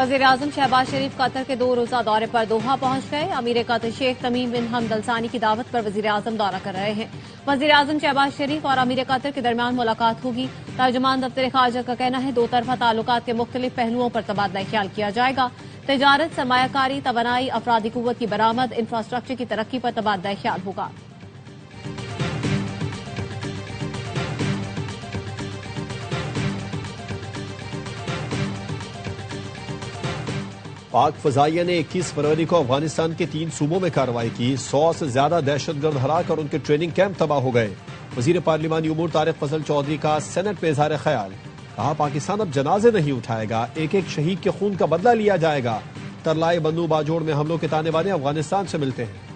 वज़ीर-ए-आज़म शहबाज शरीफ कतर के 2 रोजा दौरे पर दोहा पहुंच गए। अमीर कतर शेख तमीम बिन हमद अल सानी की दावत पर वज़ीर-ए-आज़म दौरा कर रहे हैं। वज़ीर-ए-आज़म शहबाज शरीफ और अमीर कतर के दरमियान मुलाकात होगी। तर्जुमान दफ्तर खारजा का कहना है 2 तरफा ताल्लुकात के मुख्तलिफ पहलुओं पर तबादला ख्याल किया जाएगा। तिजारत, सरमायाकारी, तवानाई, अफरादी कुव्वत की बरामद, इंफ्रास्ट्रक्चर की तरक्की पर तबादला ख्याल होगा। पाक फजाइया ने 21 फरवरी को अफगानिस्तान के 3 सूबों में कार्रवाई की। 100 से ज्यादा दहशतगर्द हलाक और उनके ट्रेनिंग कैंप तबाह हो गए। वजीर पार्लिमानी उमूर तारिक फजल चौधरी का सेनेट में इजहार ख्याल। कहा, पाकिस्तान अब जनाजे नहीं उठाएगा, एक एक शहीद के खून का बदला लिया जाएगा। तरलाई, बंदू, बाजोड़ में हमलों के ताने बाने अफगानिस्तान से मिलते हैं।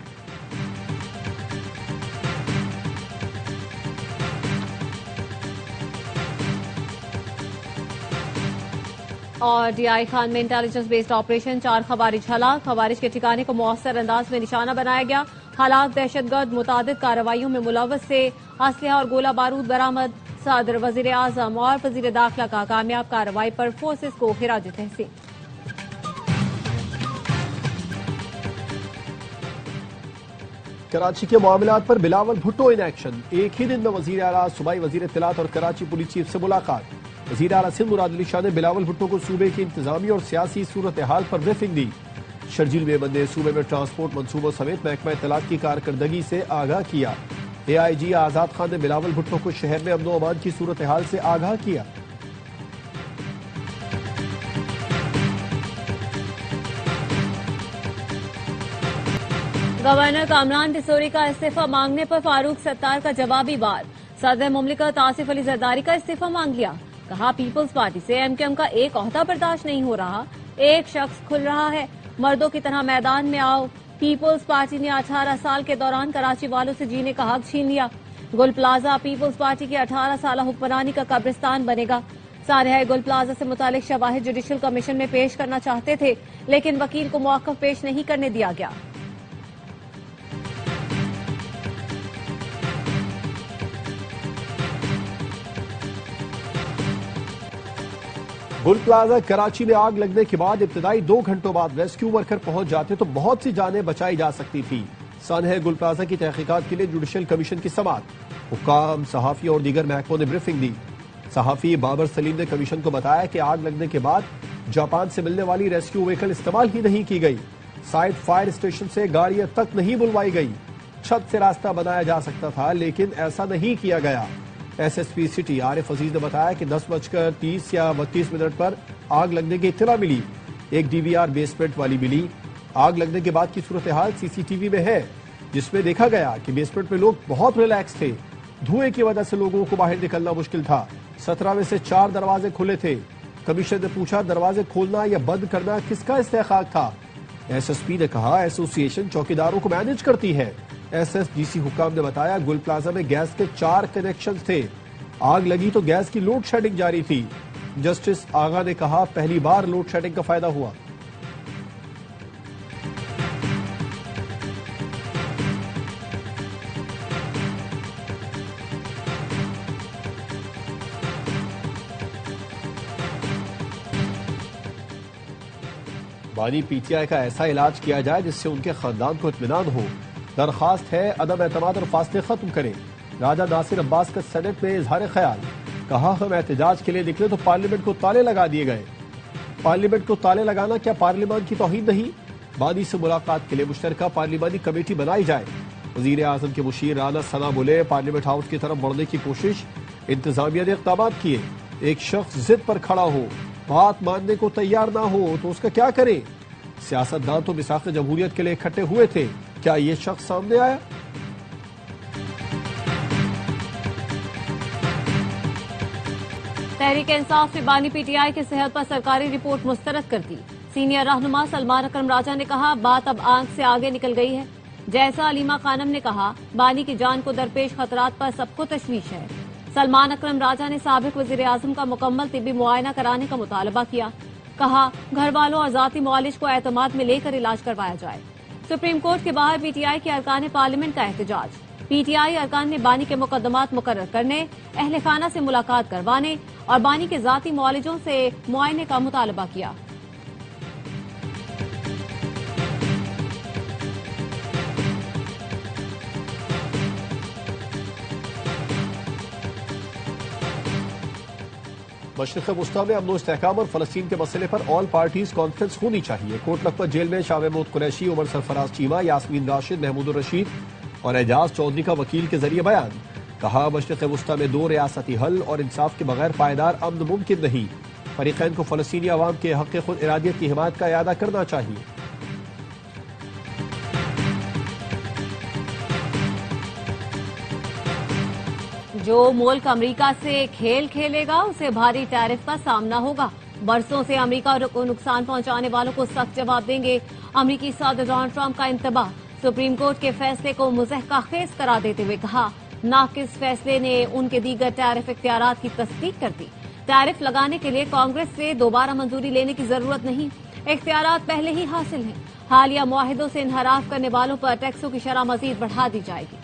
और डीआई खान में इंटेलिजेंस बेस्ड ऑपरेशन, 4 खवारिज हलाक। खवारिज के ठिकाने को मौसर अंदाज में निशाना बनाया गया। हलाक दहशतगर्द मुतादिद कार्रवाइयों में मुलव्वस से असलहा और गोला बारूद बरामद। सदर, वजीर आजम और वजीर दाखिला का कामयाब कार्रवाई पर फोर्सेस को खिराज तहसीन। कराची के मामलात पर बिलावल भुट्टो इन एक्शन। एक ही दिन में वजीर आला, सूबाई वजीर इत्तलात और कराची पुलिस चीफ से मुलाकात। वजीर आला सिंध मुराद अली शाह ने बिलावल भुट्टो को सूबे की इंतजामी और सियासी सूरत हाल पर ब्रीफिंग दी। शर्जील मेमन ने सूबे में ट्रांसपोर्ट मनसूबों समेत महकमा इत्तलात की कारकर्दगी से आगाह किया। AIG आजाद खान ने बिलावल भुट्टो को शहर में अमन अमान की सूरत हाल से आगाह किया। गवर्नर कामरान डिसोरी का इस्तीफा मांगने पर फारूक सत्तार का जवाबी वार। सदर मुमलिकत आसिफ अली जरदारी का इस्तीफा मांग लिया। कहा, पीपल्स पार्टी से MKM का एक ओहदा बर्दाश्त नहीं हो रहा। एक शख्स खुल रहा है, मर्दों की तरह मैदान में आओ। पीपल्स पार्टी ने 18 साल के दौरान कराची वालों से जीने का हक छीन लिया। गुल प्लाजा पीपल्स पार्टी की 18 साल हुक्मरानी का कब्रिस्तान बनेगा। सारे गुल प्लाजा से मुतालिक शवाहिद जुडिशल कमीशन में पेश करना चाहते थे, लेकिन वकील को मौक़िफ़ पेश नहीं करने दिया गया। गुल प्लाजा कराची में आग लगने के बाद इब्तदाई 2 घंटों बाद रेस्क्यू वर्कर पहुंच जाते तो बहुत सी जानें बचाई जा सकती थी। सानह गुल प्लाजा की तहकीकात के लिए जुडिशल कमीशन की समाअत। हुक्काम, सहाफी और दीगर महकमों ने ब्रीफिंग दी। सहाफी बाबर सलीम ने कमीशन को बताया कि आग लगने के बाद जापान से मिलने वाली रेस्क्यू व्हीकल इस्तेमाल ही नहीं की गई। साइड फायर स्टेशन से गाड़ियां तक नहीं बुलवाई गई। छत से रास्ता बनाया जा सकता था, लेकिन ऐसा नहीं किया गया। SSP सिटी आरिफ अजीज ने बताया कि 10:30 या 32 पर आग लगने की इत्तला मिली। एक DVR बेसमेंट वाली मिली। आग लगने के बाद की सूरत हाल CCTV में है, जिसमें देखा गया कि बेसमेंट में लोग बहुत रिलैक्स थे। धुएं की वजह से लोगों को बाहर निकलना मुश्किल था। 17 में से 4 दरवाजे खुले थे। कमिश्नर ने पूछा, दरवाजे खोलना या बंद करना किसका इस्तेखाक था? SSP ने कहा, एसोसिएशन चौकीदारों को मैनेज करती है। SSGC हुक्काम ने बताया, गुल प्लाजा में गैस के 4 कनेक्शन थे। आग लगी तो गैस की लोड शेडिंग जारी थी। जस्टिस आगा ने कहा, पहली बार लोड शेडिंग का फायदा हुआ। बानी PTI का ऐसा इलाज किया जाए जिससे उनके खानदान को इत्मीनान हो। दरखास्त है अदम एतमाद और फासले खत्म करें। राजा नासिर अब्बास का सेनेट में इजहार ख्याल। कहा, हम एहतजाज के लिए निकले तो पार्लियामेंट को ताले लगा दिए गए। पार्लियामेंट को ताले लगाना क्या पार्लियामान की तौहीन नहीं? बानी से मुलाकात के लिए मुश्तरका पार्लियामानी कमेटी बनाई जाए। वजीर आजम के मुशीर राना सना बोले, पार्लियामेंट हाउस की तरफ बढ़ने की कोशिश। इंतजामिया ने इक़दाम किए। एक शख्स जिद पर खड़ा हो, बात मानने को तैयार ना हो तो उसका क्या करें? सियासतदान तो मिसाक़ जमहूरियत के लिए इकट्ठे हुए थे, क्या ये शख्स सामने आया? तहरीक इंसाफ ने बानी PTI की सेहत पर सरकारी रिपोर्ट मुस्तरद कर दी। सीनियर रहनुमा सलमान अकरम राजा ने कहा, बात अब आंख से आगे निकल गई है। जैसा अलीमा खानम ने कहा, बानी की जान को दरपेश खतरात पर सबको तशवीश है। सलमान अकरम राजा ने साबिक वजीर आजम का मुकम्मल तिब्बी मुआयना कराने का मुतालबा किया। कहा, घर वालों और जाती मुआलिज को एतमाद में लेकर इलाज करवाया जाए। सुप्रीम कोर्ट के बाहर PTI के अरकान पार्लियामेंट का एहतजाज। PTI अरकान ने बानी के मुकदमात मुकर्रर करने, अहले खाना से मुलाकात करवाने और बानी के जाती मुआलिजों से मुआयने का मुतालबा किया। मशरिक़ वस्ता में अमन इस्तेहकाम और फलस्तीन के मसले पर ऑल पार्टीज कॉन्फ्रेंस होनी चाहिए। कोट लखपत जेल में शाह महमूद कुरैशी, उमर सरफराज चीमा, यास्मीन राशिद, महमूद रशीद और एजाज चौधरी का वकील के जरिए बयान। कहा, मशरिक़ वस्ता में 2 रियासती हल और इंसाफ के बगैर पायदार अमन मुमकिन नहीं। फरीक़ैन को फलस्तीनी अवाम के हक़ खुद इरादियत की हिमायत का इरादा करना चाहिए। जो मुल्क अमेरिका से खेल खेलेगा उसे भारी टैरिफ का सामना होगा। बरसों से अमेरिका को नुकसान पहुंचाने वालों को सख्त जवाब देंगे। अमेरिकी सदर डोनाल्ड ट्रंप का इंतबाह। सुप्रीम कोर्ट के फैसले को मुज़हक़ाखेज़ करार देते हुए कहा, नाक़िस फैसले ने उनके दीगर टैरिफ इख्तियारात की तस्दीक कर दी। टैरिफ लगाने के लिए कांग्रेस से दोबारा मंजूरी लेने की जरूरत नहीं, इख्तियारात पहले ही हासिल हैं। हालिया मुआहिदों से इनहराफ करने वालों पर टैक्सों की शरह मजीद बढ़ा दी जाएगी।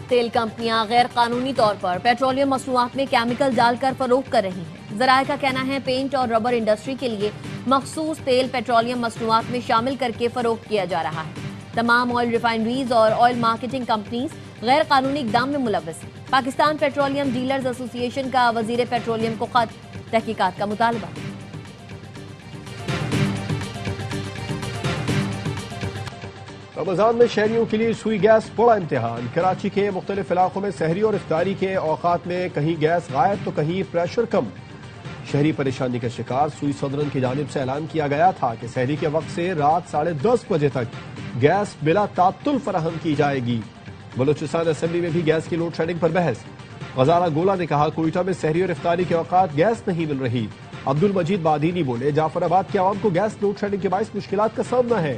तेल कंपनियां गैर कानूनी तौर पर पेट्रोलियम मसनूआत में केमिकल डालकर फरोख्त कर रही हैं। ज़राए का कहना है पेंट और रबर इंडस्ट्री के लिए मखसूस तेल पेट्रोलियम मसनूआत में शामिल करके फरोख्त किया जा रहा है। तमाम ऑयल रिफाइनरीज और ऑयल मार्केटिंग कंपनीज गैर कानूनी इकदाम में मुलव्वस हैं। पाकिस्तान पेट्रोलियम डीलर्स एसोसिएशन का वजीर पेट्रोलियम को खत, तहकीकात का मुतालबा। रमजान में शहरियों के लिए सुई गैस बड़ा इम्तिहान। कराची के मुख्तलिफ इलाकों में सहरी और इफ्तारी के औकात में कहीं गैस गायब तो कहीं प्रेशर कम। शहरी परेशानी का शिकार। सुई सदरन की जानिब से ऐलान किया गया था कि सहरी के वक्त से रात 10:30 बजे तक गैस बिला तात्तुल फराहम की जाएगी। बलूचिस्तान असेंबली में भी गैस की लोड शेडिंग पर बहस। गजारा गोला ने कहा, कोयटा में सहरी और इफ्तारी के औकात गैस नहीं मिल रही। अब्दुल मजीद बादीनी बोले, जाफराबाद के आवाम को गैस लोड शेडिंग के बाइस मुश्किलात का सामना है।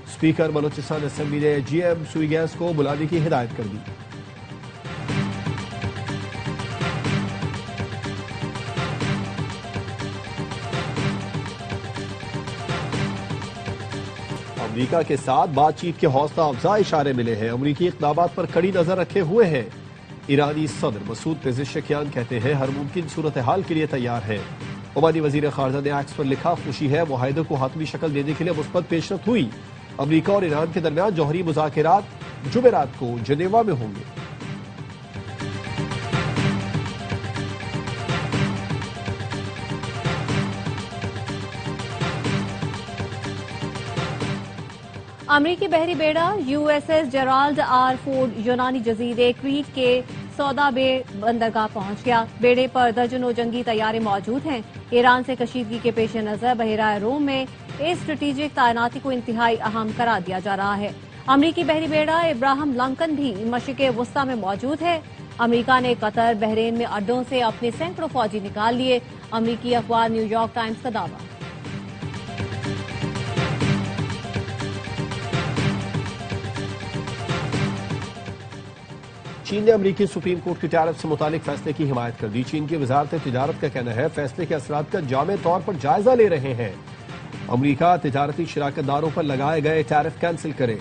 स्पीकर बलूचिस्तान असेंबली ने जीएम सुई गैस को बुलाने की हिदायत कर दी। अमेरिका के साथ बातचीत के हौसला अफजा इशारे मिले हैं। अमेरिकी इक़दामात पर कड़ी नजर रखे हुए हैं। ईरानी सदर मसूद पेज़ेश्कियान कहते हैं, हर मुमकिन सूरत हाल के लिए तैयार है। ओमानी वजीर खारजा ने एक्स पर लिखा, खुशी है मुआहिदे को हातमी शक्ल देने के लिए मुस्बत पेशरफ्त हुई। अमेरिका और ईरान के दरमियान जौहरी मुज़ाकरात जुमेरात को जनेवा में होंगे। अमरीकी बहरी बेड़ा यूएसएस जेराल्ड आर फोर्ड यूनानी जजीरे क्रीट के सौदा बे बंदरगाह पहुंच गया। बेड़े पर दर्जनों जंगी तैयारे मौजूद हैं। ईरान से कशीदगी के पेश नजर बहरा रोम में इस स्ट्रेटेजिक तैनाती को इंतहाई अहम करार दिया जा रहा है। अमरीकी बहरी बेड़ा इब्राहिम लिंकन भी मशरिक़ वस्ता में मौजूद है। अमरीका ने कतर, बहरीन में अड्डों से अपने सैकड़ों फौजी निकाल लिए। अमरीकी अखबार न्यूयॉर्क टाइम्स का दावा। चीन ने अमरीकी सुप्रीम कोर्ट की टैरिफ से मुतालिक फैसले की हिमायत कर दी। चीन की वजारत तिजारत का कहना है, फैसले के असरात का जामे तौर पर जायजा ले रहे हैं। अमरीका तिजारती शराकतदारों पर लगाए गए टैरिफ कैंसिल करे।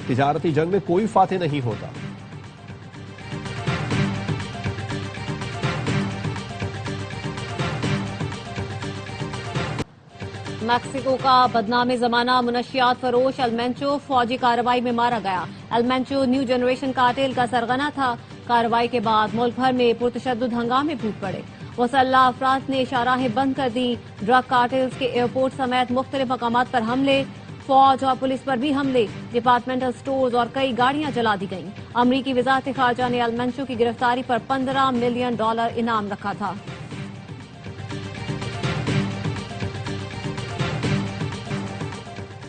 तिजारती जंग में कोई फातेह नहीं होता। मैक्सिको का बदनाम जमाना मुनशियात फरोश एलमेंचो फौजी कार्रवाई में मारा गया। एलमेंचो न्यू जनरेशन कार्टेल का सरगना था। कार्रवाई के बाद मुल्क भर में पुरतशद्दुद हंगामे फूट पड़े। मुसल्लह अफराद ने शाहराहें बंद कर दी। ड्रग कार्टेल्स के एयरपोर्ट समेत मुख्तलिफ मकामात पर हमले। फौज और पुलिस पर भी हमले। डिपार्टमेंटल स्टोर्स और कई गाड़ियां जला दी गईं। अमरीकी वजारत खारजा ने एलमेंचो की गिरफ्तारी पर $15 मिलियन इनाम रखा था।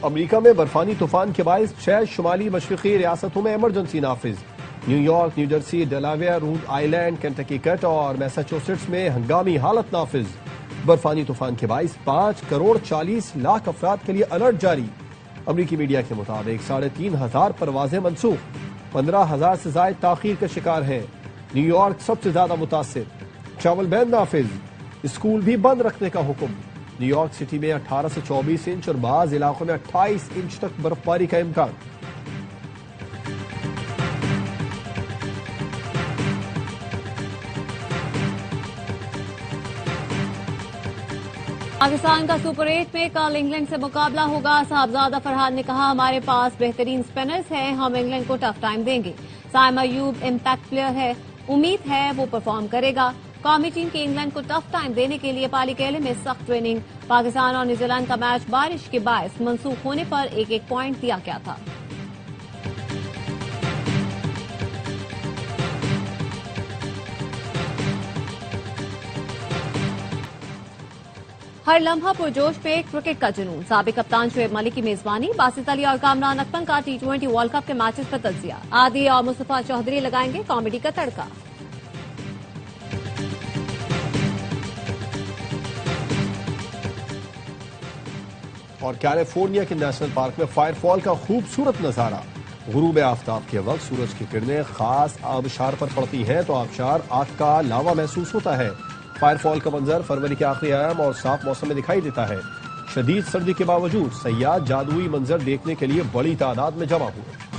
अमरीका में बर्फानी तूफान के बायस 6 शुमाली मशरिकी रियासतों में इमरजेंसी नाफिज। New York, new Jersey, Delaware, rude island, Kentucky cut और मैसाचुसेट्स में हंगामी हालत नाफिज। बर्फानी तूफान के बायस 5,40,00,000 अफराद के लिए अलर्ट जारी। अमरीकी मीडिया के मुताबिक 3,500 परवाजें मनसूख। 15,000 से ज्यादा ताखीर का शिकार है। न्यूयॉर्क सबसे ज्यादा मुतासिर। ट्रैवल बैन नाफिज। स्कूल भी बंद रखने का हुक्म। न्यूयॉर्क सिटी में 18 से 24 इंच और बाज इलाकों में 28 इंच तक बर्फबारी का इम्कान। पाकिस्तान का सुपर 8 में कल इंग्लैंड से मुकाबला होगा। साहबजादा फरहाद ने कहा, हमारे पास बेहतरीन स्पिनर्स हैं, हम इंग्लैंड को टफ टाइम देंगे। साइम अयूब इम्पैक्ट प्लेयर है, उम्मीद है वो परफॉर्म करेगा। कौमी टीम की इंग्लैंड को टफ टाइम देने के लिए पालीकेले में सख्त ट्रेनिंग। पाकिस्तान और न्यूजीलैंड का मैच बारिश के बायस मंसूख होने पर एक पॉइंट दिया गया था। हर लम्हा पुरजोश पे क्रिकेट का जुनून। साबिक कप्तान शुएब मलिक की मेजबानी। बासित अली और कामरान अकमल का T20 वर्ल्ड कप के मैचेस पर तज्जिया। आदि और मुस्तफा चौधरी लगाएंगे कॉमेडी का तड़का। और कैलिफोर्निया के नेशनल पार्क में फायरफॉल का खूबसूरत नजारा। गुरूब आफ्ताब के वक्त सूरज की किरणें खास आबशार पर पड़ती हैं तो आबशार आग का लावा महसूस होता है। फायरफॉल का मंजर फरवरी के आखिरी अयाम और साफ मौसम में दिखाई देता है। शदीद सर्दी के बावजूद सयाह जादुई मंजर देखने के लिए बड़ी तादाद में जमा हुए।